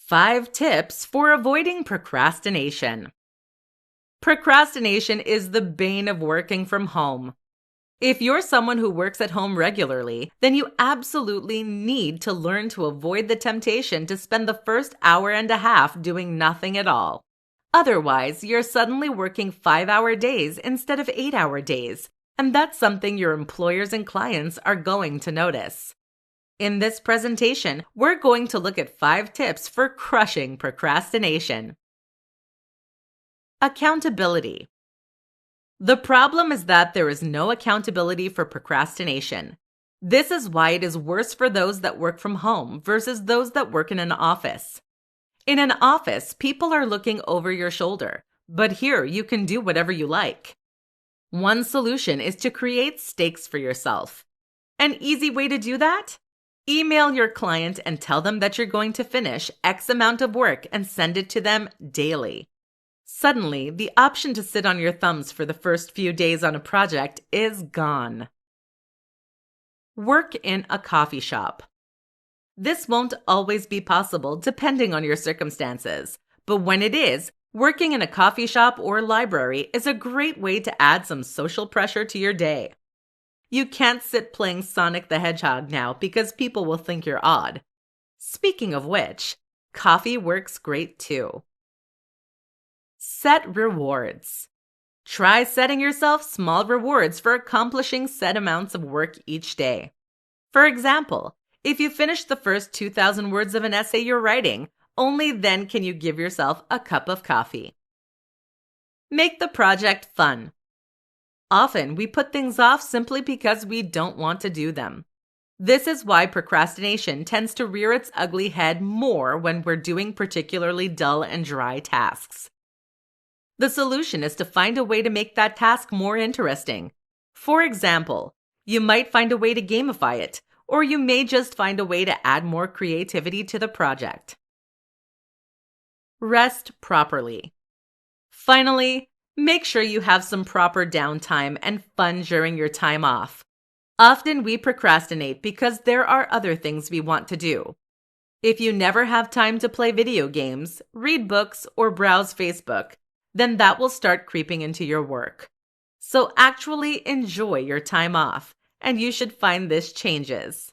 5 tips for avoiding procrastination. Procrastination is the bane of working from home. If you're someone who works at home regularly, then you absolutely need to learn to avoid the temptation to spend the first hour and a half doing nothing at all. Otherwise, you're suddenly working 5-hour days instead of 8-hour days, and that's something your employers and clients are going to notice. In this presentation, we're going to look at 5 tips for crushing procrastination. Accountability. The problem is that there is no accountability for procrastination. This is why it is worse for those that work from home versus those that work in an office. In an office, people are looking over your shoulder, but here you can do whatever you like. One solution is to create stakes for yourself. An easy way to do that? Email your client and tell them that you're going to finish X amount of work and send it to them daily. Suddenly, the option to sit on your thumbs for the first few days on a project is gone. Work in a coffee shop. This won't always be possible depending on your circumstances, but when it is, working in a coffee shop or library is a great way to add some social pressure to your day. You can't sit playing Sonic the Hedgehog now because people will think you're odd. Speaking of which, coffee works great too. Set rewards. Try setting yourself small rewards for accomplishing set amounts of work each day. For example, if you finish the first 2,000 words of an essay you're writing, only then can you give yourself a cup of coffee. Make the project fun. Often, we put things off simply because we don't want to do them. This is why procrastination tends to rear its ugly head more when we're doing particularly dull and dry tasks. The solution is to find a way to make that task more interesting. For example, you might find a way to gamify it, or you may just find a way to add more creativity to the project. Rest properly. Finally, make sure you have some proper downtime and fun during your time off. Often we procrastinate because there are other things we want to do. If you never have time to play video games, read books, or browse Facebook, then that will start creeping into your work. So actually enjoy your time off, and you should find this changes.